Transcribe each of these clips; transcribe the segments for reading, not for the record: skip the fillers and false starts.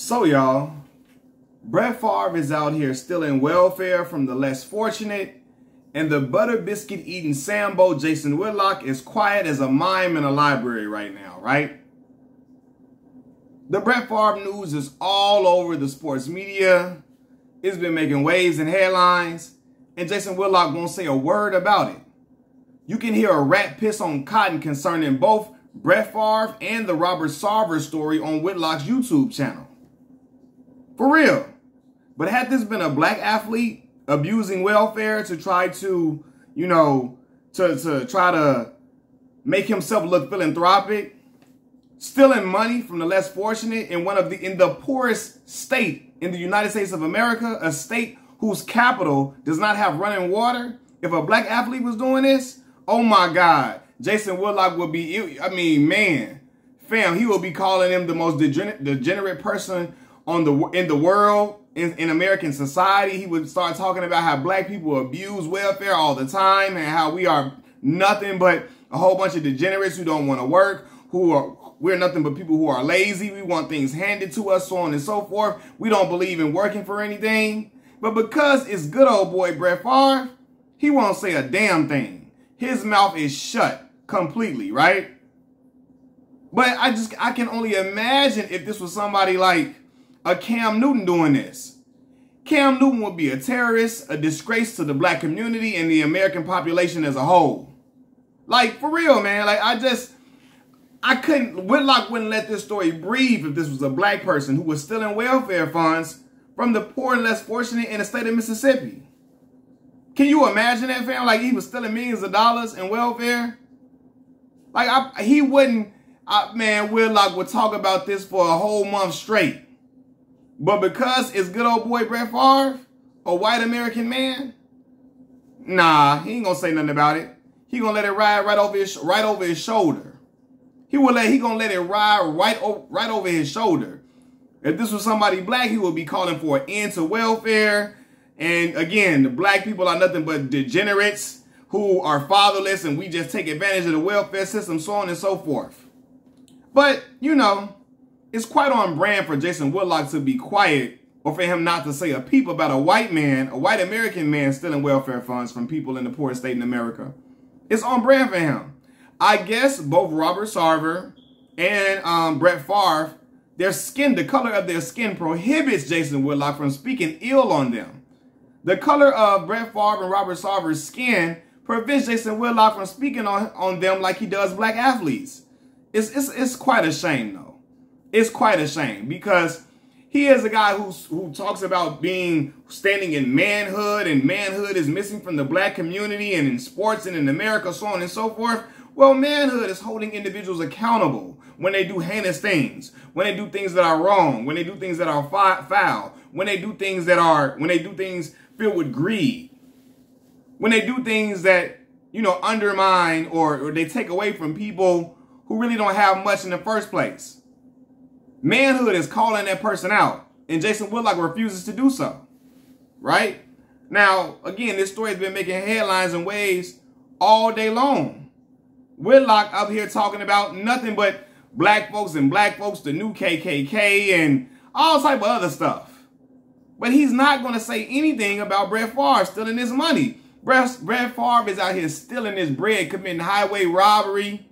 So y'all, Brett Favre is out here stealing welfare from the less fortunate, and the butter biscuit eating Sambo Jason Whitlock is quiet as a mime in a library right now, right? The Brett Favre news is all over the sports media. It's been making waves and headlines, and Jason Whitlock won't say a word about it. You can hear a rat piss on cotton concerning both Brett Favre and the Favre'S story on Whitlock's YouTube channel. For real. But had this been a black athlete abusing welfare to try to, to try to make himself look philanthropic, stealing money from the less fortunate in the poorest state in the United States of America, a state whose capital does not have running water, if a black athlete was doing this, oh my God, Jason Whitlock would be, he would be calling him the most degenerate person in the world, in American society. He would start talking about how black people abuse welfare all the time and how we are nothing but a whole bunch of degenerates who don't want to work, we're nothing but people who are lazy. We want things handed to us, so on and so forth. We don't believe in working for anything. But because it's good old boy Brett Favre, he won't say a damn thing. His mouth is shut completely, right? But I can only imagine if this was somebody like a Cam Newton doing this. Cam Newton would be a terrorist, a disgrace to the black community and the American population as a whole. Like, for real, man. Like, Whitlock wouldn't let this story breathe if this was a black person who was stealing welfare funds from the poor and less fortunate in the state of Mississippi. Can you imagine that, fam? Like, he was stealing millions of dollars in welfare? Like, Whitlock would talk about this for a whole month straight. But because it's good old boy Brett Favre, a white American man, nah, he ain't gonna say nothing about it. He gonna let it ride right over his shoulder. He gonna let it ride right over his shoulder. If this was somebody black, he would be calling for an end to welfare. And again, the black people are nothing but degenerates who are fatherless, and we just take advantage of the welfare system, so on and so forth. But, it's quite on brand for Jason Whitlock to be quiet, or for him not to say a peep about a white American man stealing welfare funds from people in the poorest state in America. It's on brand for him. I guess both Favre and Brett Favre, the color of their skin prohibits Jason Whitlock from speaking ill on them. The color of Brett Favre and Favre's skin prevents Jason Whitlock from speaking on them like he does black athletes. It's quite a shame, though. It's quite a shame, because he is a guy who talks about standing in manhood, and manhood is missing from the black community and in sports and in America, so on and so forth. Well, manhood is holding individuals accountable when they do heinous things, when they do things that are wrong, when they do things that are foul, when they do things filled with greed, when they do things that, undermine or they take away from people who really don't have much in the first place. Manhood is calling that person out, and Jason Whitlock refuses to do so, right? Now, again, this story has been making headlines and waves all day long. Whitlock up here talking about nothing but black folks, the new KKK, and all type of other stuff. But he's not going to say anything about Brett Favre stealing his money. Brett Favre is out here stealing his bread, committing highway robbery.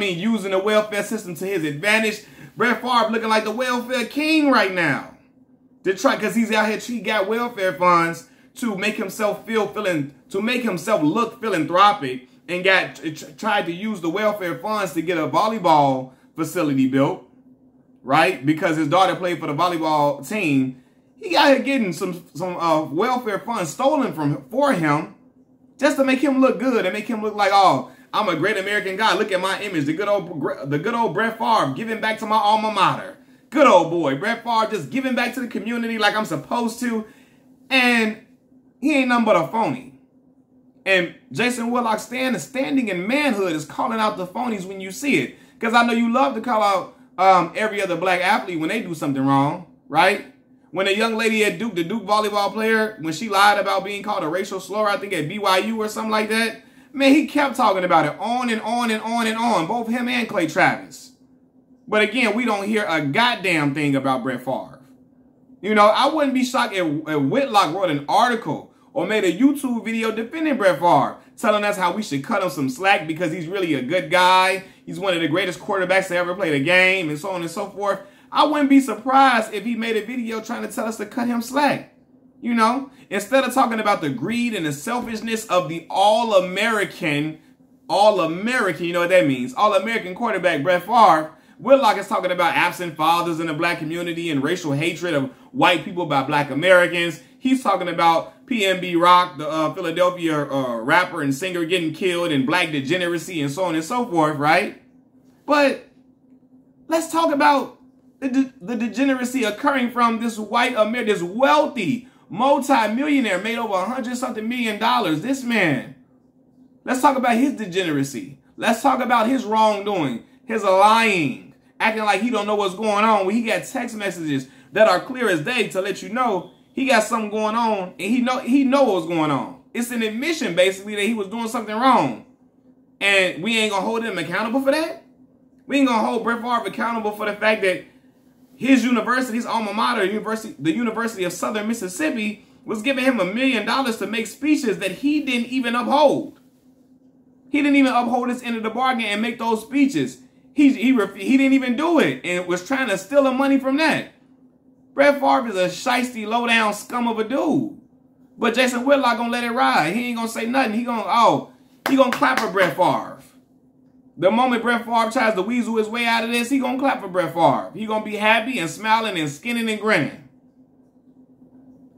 Using the welfare system to his advantage. Brett Favre looking like the welfare king right now. Because he's out here, he got welfare funds to make himself look philanthropic, and tried to use the welfare funds to get a volleyball facility built, right? Because his daughter played for the volleyball team. He got here getting some welfare funds stolen for him just to make him look good and make him look like, oh, I'm a great American guy. Look at my image. The good old Brett Favre giving back to my alma mater. Good old boy. Brett Favre just giving back to the community like I'm supposed to. And he ain't nothing but a phony. And Jason Whitlock standing in manhood is calling out the phonies when you see it. Because I know you love to call out every other black athlete when they do something wrong, right? When a young lady at Duke, the Duke volleyball player, when she lied about being called a racial slur, I think at BYU or something like that, man, he kept talking about it on and on and on and on, both him and Clay Travis. But again, we don't hear a goddamn thing about Brett Favre. You know, I wouldn't be shocked if Whitlock wrote an article or made a YouTube video defending Brett Favre, telling us how we should cut him some slack because he's really a good guy. He's one of the greatest quarterbacks to ever play the game, and so on and so forth. I wouldn't be surprised if he made a video trying to tell us to cut him slack. You know, instead of talking about the greed and the selfishness of the all-American, you know what that means, all-American quarterback Brett Favre, Whitlock is talking about absent fathers in the black community and racial hatred of white people by black Americans. He's talking about PNB Rock, the Philadelphia rapper and singer, getting killed, and black degeneracy and so on and so forth, right? But let's talk about the degeneracy occurring from this white American, this wealthy multi-millionaire made over $100-something million. This man. Let's talk about his degeneracy. Let's talk about his wrongdoing, his lying, acting like he don't know what's going on when he got text messages that are clear as day to let you know he got something going on and he know what's going on. It's an admission basically that he was doing something wrong. And we ain't gonna hold him accountable for that. We ain't gonna hold Brett Favre accountable for the fact that his university, his alma mater, the University of Southern Mississippi, was giving him $1 million to make speeches that he didn't even uphold. He didn't even uphold his end of the bargain and make those speeches. He didn't even do it and was trying to steal the money from that. Brett Favre is a shiesty, low-down scum of a dude. But Jason Whitlock gonna let it ride. He ain't gonna say nothing. He gonna clap for Brett Favre. The moment Brett Favre tries to weasel his way out of this, he gonna clap for Brett Favre. He gonna be happy and smiling and skinning and grinning.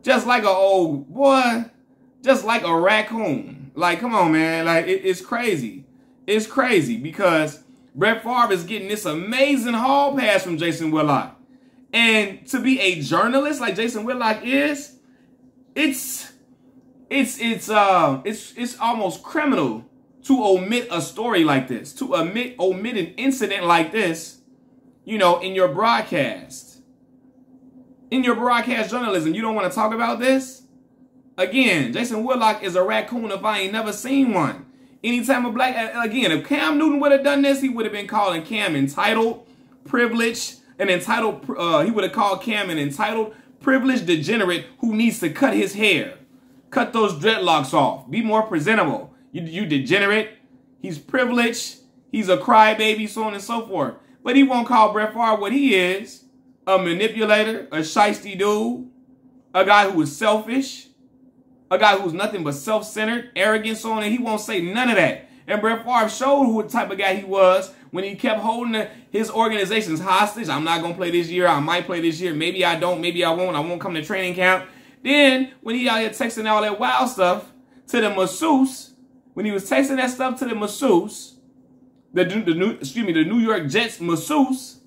Just like an old boy, just like a raccoon. Like, come on, man. Like, it's crazy. It's crazy because Brett Favre is getting this amazing hall pass from Jason Whitlock. And to be a journalist like Jason Whitlock is, it's almost criminal to omit a story like this, to omit an incident like this, you know, in your broadcast. In your broadcast journalism, you don't want to talk about this? Again, Jason Whitlock is a raccoon if I ain't never seen one. Anytime a black, again, if Cam Newton would have done this, he would have been calling Cam entitled, privileged, an entitled, he would have called Cam an entitled, privileged degenerate who needs to cut his hair. Cut those dreadlocks off. Be more presentable. You degenerate. He's privileged. He's a crybaby, so on and so forth. But he won't call Brett Favre what he is. A manipulator, a shiesty dude, a guy who is selfish, a guy who's nothing but self-centered, arrogant, so on, and he won't say none of that. And Brett Favre showed who the type of guy he was when he kept holding his organizations hostage. I'm not going to play this year. I might play this year. Maybe I don't. Maybe I won't. I won't come to training camp. Then when he out here texting all that wild stuff to the masseuse, when he was texting that stuff to the masseuse, the New York Jets masseuse,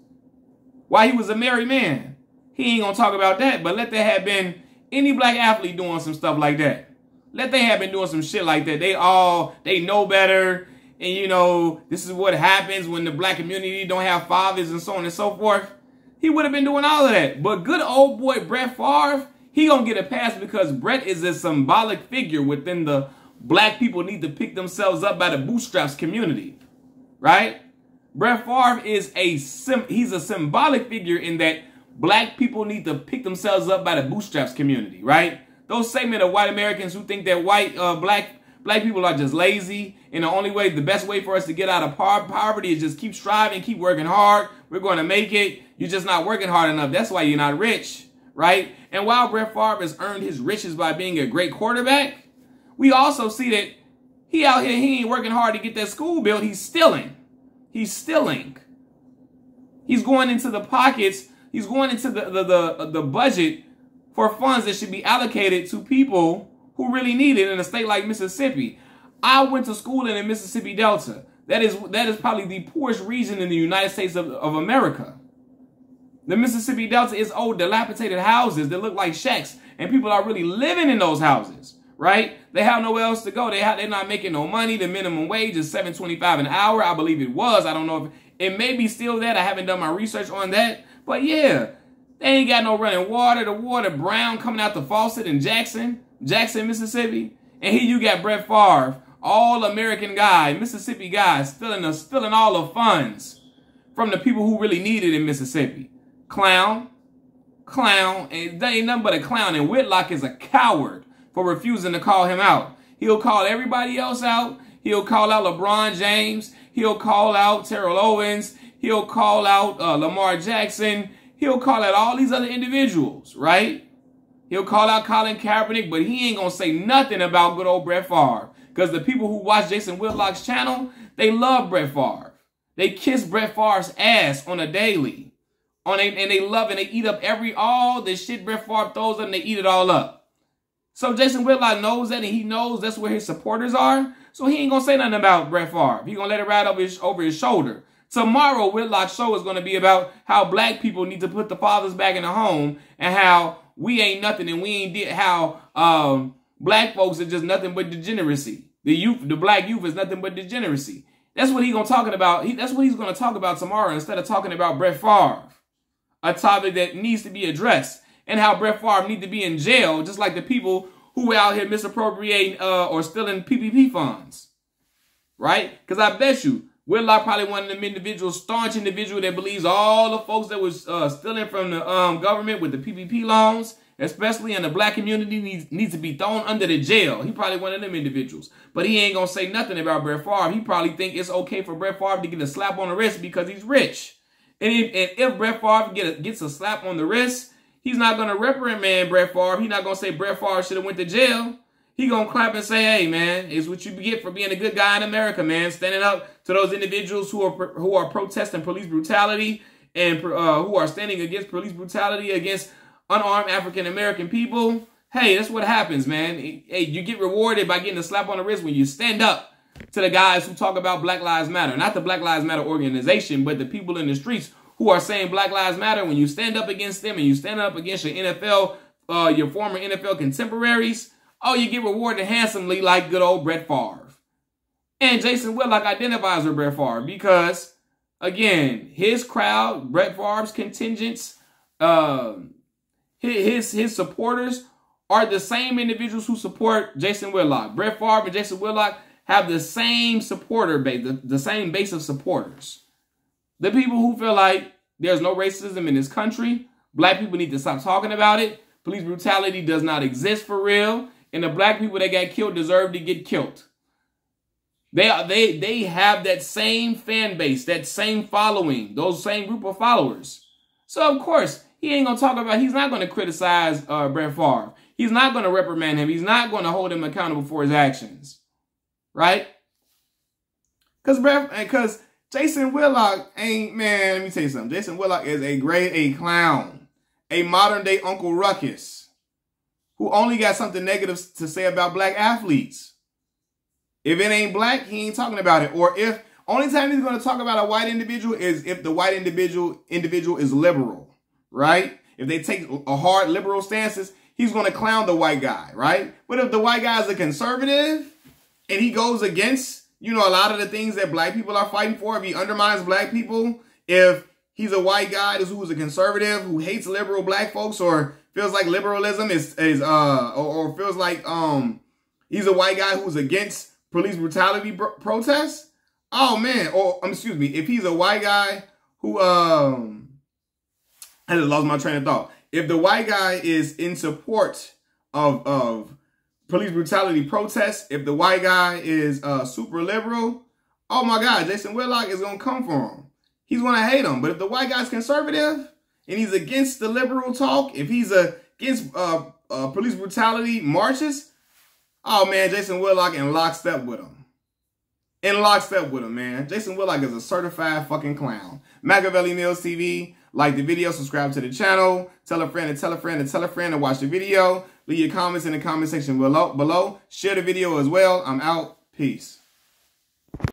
while he was a married man, he ain't going to talk about that. But let there have been any black athlete doing some stuff like that. Let they have been doing some shit like that. They know better. And, you know, this is what happens when the black community don't have fathers and so on and so forth. He would have been doing all of that. But good old boy Brett Favre, he gonna get a pass because Brett is a symbolic figure within the black people need to pick themselves up by the bootstraps community. Right? Brett Favre is he's a symbolic figure in that black people need to pick themselves up by the bootstraps community. Right? Those segment of white Americans who think that black people are just lazy, and the best way for us to get out of poverty is just keep striving, keep working hard. We're going to make it. You're just not working hard enough. That's why you're not rich, right? And while Brett Favre has earned his riches by being a great quarterback, we also see that he out here, he ain't working hard to get that school built. He's stealing. He's stealing. He's going into the pockets. He's going into the budget for funds that should be allocated to people who really need it in a state like Mississippi. I went to school in the Mississippi Delta. That is probably the poorest region in the United States of America. The Mississippi Delta is old, dilapidated houses that look like shacks, and people are really living in those houses, right? They have nowhere else to go. They're not making no money. The minimum wage is $7.25 an hour. I believe it was. I don't know if it may be still that. I haven't done my research on that. But yeah, they ain't got no running water. The water brown coming out the faucet in Jackson, Mississippi. And here you got Brett Favre, all-American guy, Mississippi guy, stealing all the funds from the people who really need it in Mississippi. Clown, and they ain't nothing but a clown. And Whitlock is a coward for refusing to call him out. He'll call everybody else out. He'll call out LeBron James. He'll call out Terrell Owens. He'll call out Lamar Jackson. He'll call out all these other individuals, right? He'll call out Colin Kaepernick, but he ain't going to say nothing about good old Brett Favre. Because the people who watch Jason Whitlock's channel, they love Brett Favre. They kiss Brett Favre's ass on a daily. And they love and they eat up all the shit Brett Favre throws up, and they eat it all up. So Jason Whitlock knows that, and he knows that's where his supporters are. So he ain't going to say nothing about Brett Favre. He's going to let it ride over his shoulder. Tomorrow, Whitlock's show is going to be about how black people need to put the fathers back in the home, and how we ain't nothing, and we ain't did how black folks are just nothing but degeneracy. The black youth is nothing but degeneracy. That's what he's going to talk about. That's what he's going to talk about tomorrow instead of talking about Brett Favre, a topic that needs to be addressed, and how Brett Favre need to be in jail, just like the people who are out here misappropriating or stealing PPP funds, right? Because I bet you, Whitlock probably one of them individuals, staunch individual that believes all the folks that was stealing from the government with the PPP loans, especially in the black community, needs to be thrown under the jail. He probably one of them individuals. But he ain't going to say nothing about Brett Favre. He probably think it's okay for Brett Favre to get a slap on the wrist because he's rich. And if Brett Favre gets a slap on the wrist, he's not going to reprimand Brett Favre. He's not going to say Brett Favre should have went to jail. He going to clap and say, hey, man, it's what you get for being a good guy in America, man. Standing up to those individuals who are protesting police brutality and who are standing against police brutality against unarmed African-American people. Hey, that's what happens, man. Hey, you get rewarded by getting a slap on the wrist when you stand up to the guys who talk about Black Lives Matter. Not the Black Lives Matter organization, but the people in the streets who are saying Black Lives Matter. When you stand up against them and you stand up against your your former NFL contemporaries, oh, you get rewarded handsomely like good old Brett Favre. And Jason Whitlock identifies with Brett Favre because, again, his crowd, Brett Favre's contingents, his supporters are the same individuals who support Jason Whitlock. Brett Favre and Jason Whitlock have the same supporter base, the same base of supporters. The people who feel like there's no racism in this country, black people need to stop talking about it, police brutality does not exist for real, and the black people that got killed deserve to get killed. They have that same fan base, that same following, those same group of followers. So, of course, he's not going to criticize Brett Favre. He's not going to reprimand him. He's not going to hold him accountable for his actions. Right? Because Jason Whitlock ain't, man, let me tell you something. Jason Whitlock is a grade A clown. A modern day Uncle Ruckus. Who only got something negative to say about black athletes. If it ain't black, he ain't talking about it. Or if, only time he's going to talk about a white individual is if the white individual is liberal. Right? If they take a hard liberal stances, he's going to clown the white guy, right? But if the white guy is a conservative and he goes against, a lot of the things that black people are fighting for, if he undermines black people, if he's a white guy who's a conservative who hates liberal black folks or feels like liberalism or feels like he's a white guy who's against police brutality protests, oh man, if he's a white guy who I just lost my train of thought. If the white guy is in support of police brutality protests, if the white guy is super liberal, oh my God, Jason Whitlock is going to come for him. He's going to hate him. But if the white guy's conservative and he's against the liberal talk, if he's against police brutality marches, oh man, Jason Whitlock in lockstep with him. In lockstep with him, man. Jason Whitlock is a certified fucking clown. Machiavelli Mills TV. Like the video, subscribe to the channel, tell a friend and tell a friend and tell a friend to watch the video. Leave your comments in the comment section below. Share the video as well. I'm out. Peace.